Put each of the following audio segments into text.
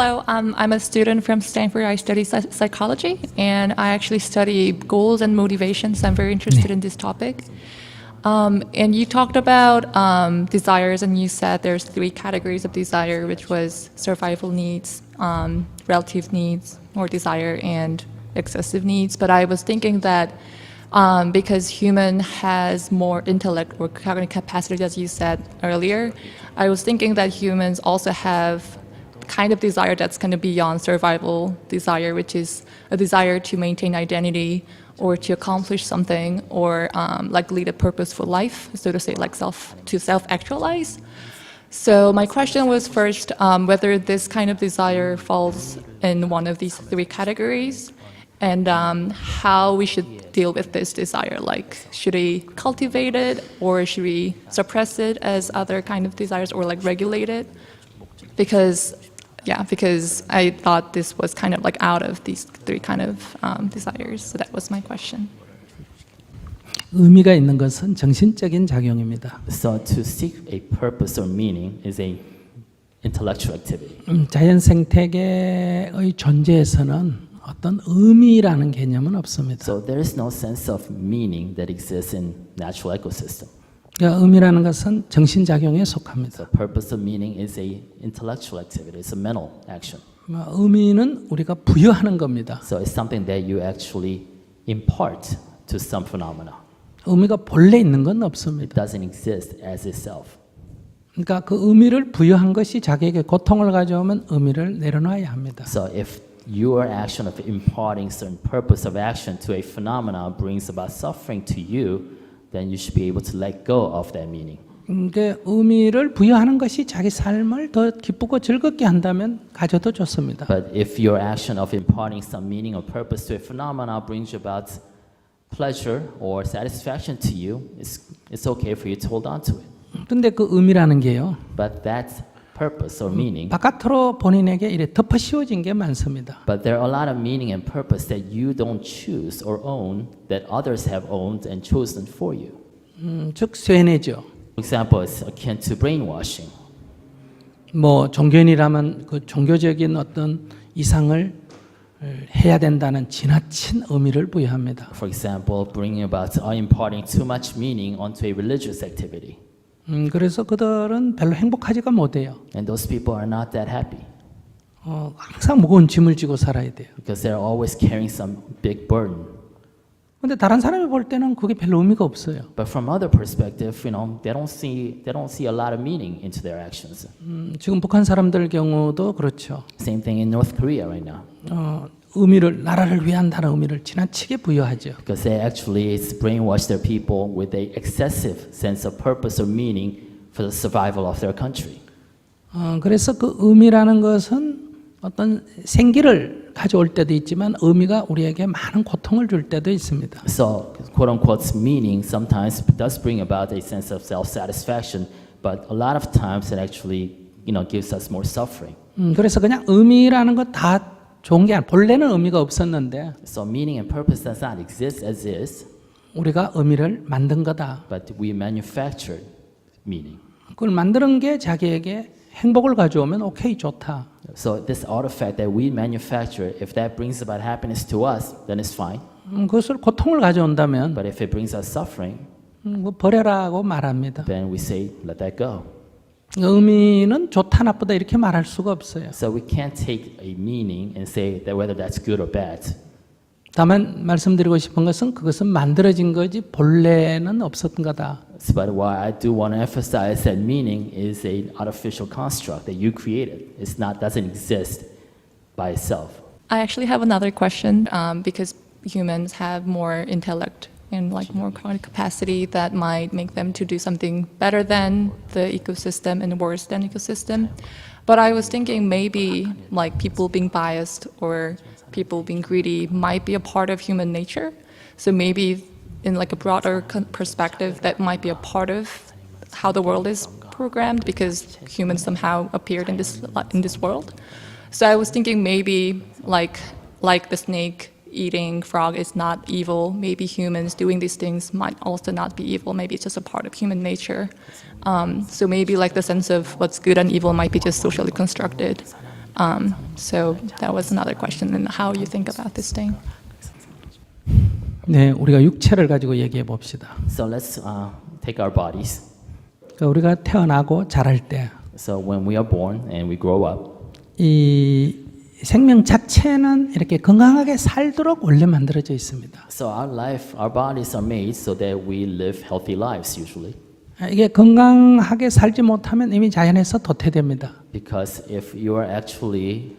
Hello, I'm a student from Stanford. I study psychology, and I actually study goals and motivations. I'm very interested in this topic. And you talked about desires, and you said there's 3 categories of desire, which was survival needs, relative needs, or desire, and excessive needs. But I was thinking that because human has more intellect or cognitive capacity, as you said earlier, I was thinking that humans also have kind of desire that's kind of beyond survival desire, which is a desire to maintain identity or to accomplish something or like lead a purposeful life, so to say, like self-actualize. So my question was first whether this kind of desire falls in one of these 3 categories, and how we should deal with this desire. Like, should we cultivate it, or should we suppress it as other kind of desires, or like regulate it? Because I thought this was kind of like out of these 3 kind of desires. So that was my question. 의미가 있는 것은 정신적인 작용입니다. So to seek a purpose or meaning is a intellectual activity. 자연 생태계의 존재에서는 어떤 의미라는 개념은 없습니다. So there is no sense of meaning that exists in natural ecosystem. 그러니까 의미라는 것은 정신작용에 속합니다. So purpose of meaning is a intellectual activity. It's a mental action. 의미는 우리가 부여하는 겁니다. So it's something that you actually impart to some phenomena. 의미가 본래 있는 건 It 없습니다. doesn't exist as itself. 그러니까 그 의미를 부여한 것이 자기에게 고통을 가져오면 의미를 내려놔야 합니다. So if your action of imparting certain purpose of action to a phenomena brings about suffering to you, then you should be able to let go of that meaning. 그러니까 의미를 부여하는 것이 자기 삶을 더 기쁘고 즐겁게 한다면 가져도 좋습니다. But if your action of imparting some meaning or purpose to a phenomena brings about pleasure or satisfaction to you, it's okay for you to hold on to it. 근데 그 의미라는 게요. But that purpose or meaning, 바깥으로 본인에게 이래 덮어 씌워진 게 많습니다. but there are a lot of meaning and purpose that you don't choose or own that others have owned and chosen for you. 즉 쇠뇌죠. For example, it's akin to brainwashing. 뭐 종교인이라면 그 종교적인 어떤 이상을 해야 된다는 지나친 의미를 부여합니다. For example, bringing about or imparting too much meaning onto a religious activity. 그래서 그들은 별로 행복하지가 못해요. And those people are not that happy 항상 무거운 짐을 지고 살아야 돼요. because they're always carrying some big burden. 근데 다른 사람이 볼 때는 그게 별로 의미가 없어요. But from other perspective, they don't see a lot of meaning into their actions. 지금 북한 사람들 경우도 그렇죠. Same thing in North Korea right now. 의미를 나라를 위한다는 의미를 지나치게 부여하죠. Because they actually brainwash their people with a excessive sense of purpose or meaning for the survival of their country. 그래서 그 의미라는 것은 어떤 생기를 가져올 때도 있지만 의미가 우리에게 많은 고통을 줄 때도 있습니다. So, quote unquote, meaning sometimes does bring about a sense of self-satisfaction, but a lot of times it actually, gives us more suffering. 그래서 그냥 의미라는 것 다 좋은 게 아니라 본래는 의미가 없었는데 So meaning and purpose does not exist as is, 우리가 의미를 만든 거다. but we manufactured meaning. 그걸 만드는 게 자기에게 행복을 가져오면 오케이 좋다. So this artifact that we manufacture, if that brings about happiness to us, then it's fine. 그것을 고통을 가져온다면 But if it brings us suffering, 뭐 버려라고 말합니다. then we say, let that go. 의미는 좋다 나쁘다 이렇게 말할 수가 없어요. So we can't take a meaning and say that whether that's good or bad. 다만 말씀드리고 싶은 것은 그것은 만들어진 거지 본래는 없었던 거다. But what I do want to emphasize that meaning is an artificial construct that you created. Doesn't exist by itself. I actually have another question because humans have more intellect and like more cognitive capacity that might make them to do something better than the ecosystem and worse than ecosystem. But I was thinking maybe like people being biased or people being greedy might be a part of human nature. So maybe in like a broader perspective, that might be a part of how the world is programmed because humans somehow appeared in this world. So I was thinking maybe like the snake eating frog is not evil. Maybe humans doing these things might also not be evil. Maybe it's just a part of human nature. So maybe like the sense of what's good and evil might be just socially constructed. So that was another question, and how you think about this thing. 네, 우리가 육체를 가지고 얘기해 봅시다. So let's take our bodies. 그러니까 우리가 태어나고 자랄 때 So when we are born and we grow up, 이 생명 자체는 이렇게 건강하게 살도록 원래 만들어져 있습니다. so our life, our bodies are made so that we live healthy lives usually. 이게 건강하게 살지 못하면 이미 자연에서 도태됩니다. Because if you are actually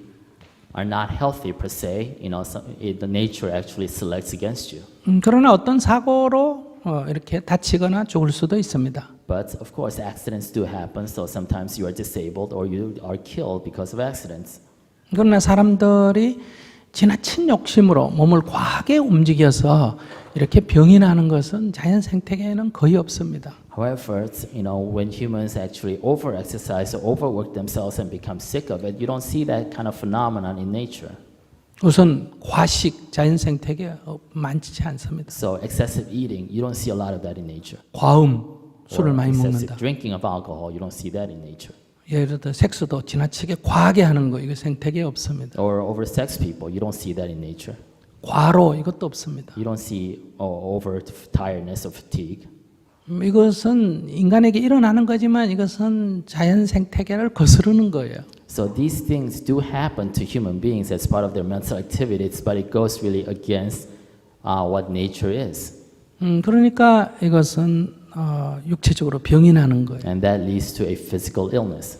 are not healthy per se, the nature actually selects against you. 그러나 어떤 사고로 이렇게 다치거나 죽을 수도 있습니다. But of course, accidents do happen. So sometimes you are disabled or you are killed because of accidents. 그러나 사람들이 지나친 욕심으로 몸을 과하게 움직여서 이렇게 병이 나는 것은 자연 생태계에는 거의 없습니다. However, when humans actually over-exercise or overwork themselves and become sick of it, you don't see that kind of phenomenon in nature. 우선 과식 자연 생태계 많지 않습니다. So excessive eating, you don't see a lot of that in nature. 과음 술을 Or 많이 excessive 먹는다. drinking of alcohol, you don't see that in nature. 예를 들어 섹스도 지나치게 과하게 하는 거 이거 생태계에 없습니다. Or over-sex people, you don't see that in nature. 과로 이것도 없습니다. You don't see over-tiredness or fatigue. 이것은 인간에게 일어나는 거지만 이것은 자연 생태계를 거스르는 거예요. So these things do happen to human beings as part of their mental activities, but it goes really against what nature is. 그러니까 이것은 육체적으로 병이 나는 거예요. And that leads to a physical illness.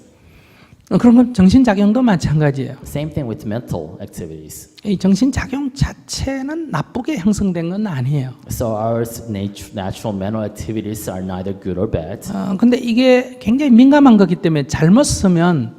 그런 건 정신작용도 마찬가지예요. Same thing with mental activities. 이 정신작용 자체는 나쁘게 형성된 건 아니에요. So our natural mental activities are neither good or bad. 근데 이게 굉장히 민감한 거기 때문에 잘못 쓰면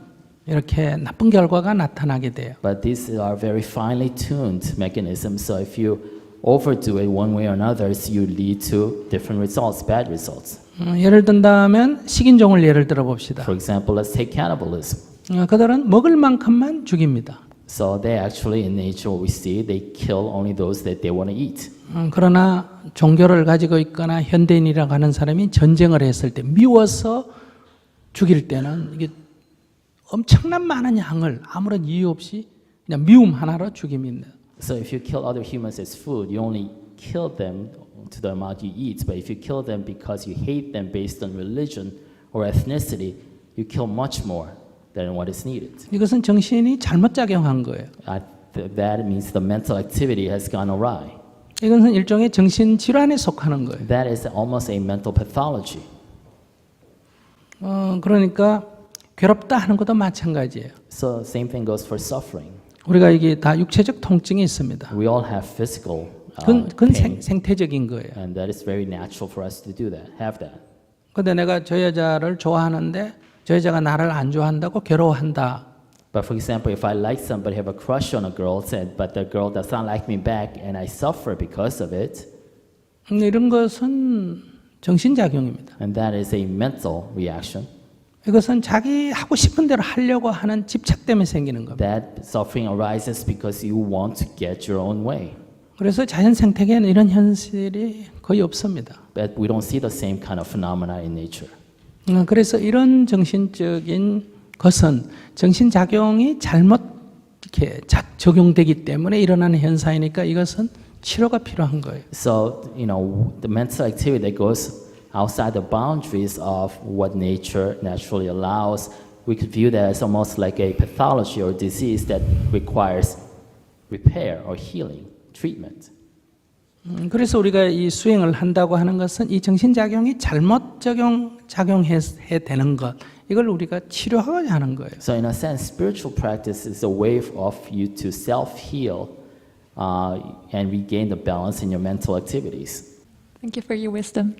이렇게 나쁜 결과가 나타나게 돼요. But these are very finely tuned mechanisms. So if you overdo it one way or another, you lead to different results, bad results. 예를 든다면 식인종을 예를 들어 봅시다. For example, let's take cannibalism. 그들은 먹을 만큼만 죽입니다. So they actually, in nature, what we see, they kill only those that they want to eat. 그러나 종교를 가지고 있거나 현대인이라고 하는 사람이 전쟁을 했을 때 미워서 죽일 때는 이게 엄청난 많은 양을 아무런 이유 없이 그냥 미움 하나로 죽입니다. So if you kill other humans as food, you only kill them to the amount you eat. But if you kill them because you hate them based on religion or ethnicity, you kill much more than what is needed. 이것은 정신이 잘못 작용한 거예요. That means the mental activity has gone awry. 이것은 일종의 정신 질환에 속하는 거예요. That is almost a mental pathology. 그러니까 괴롭다 하는 것도 마찬가지예요. So same thing goes for suffering. 우리가 이게 다 육체적 통증이 있습니다. We all have physical 그건 pain, 생태적인 거예요. and that is very natural for us to do that, have that. 근데 내가 저 여자를 좋아하는데 저 여자가 나를 안 좋아한다고 괴로워한다. But for example, if I like somebody, have a crush on a girl, but the girl does not like me back, and I suffer because of it, 이런 것은 정신작용입니다. and that is a mental reaction. 이것은 자기 하고 싶은 대로 하려고 하는 집착 때문에 생기는 겁니다. That suffering arises because you want to get your own way. 그래서 자연 생태계에는 이런 현실이 거의 없습니다. But we don't see the same kind of phenomena in nature. 그래서 이런 정신적인 것은 정신작용이 잘못 이렇게 적용되기 때문에 일어나는 현상이니까 이것은 치료가 필요한 거예요. So, the mental activity that goes outside the boundaries of what nature naturally allows, we could view that as almost like a pathology or disease that requires repair or healing, treatment. 그래서 우리가 이 수행을 한다고 하는 것은 이 정신작용이 잘못 작용해야 되는 것, 이걸 우리가 치료하고자 하는 거예요. So in a sense, spiritual practice is a way of you to self-heal and regain the balance in your mental activities. Thank you for your wisdom.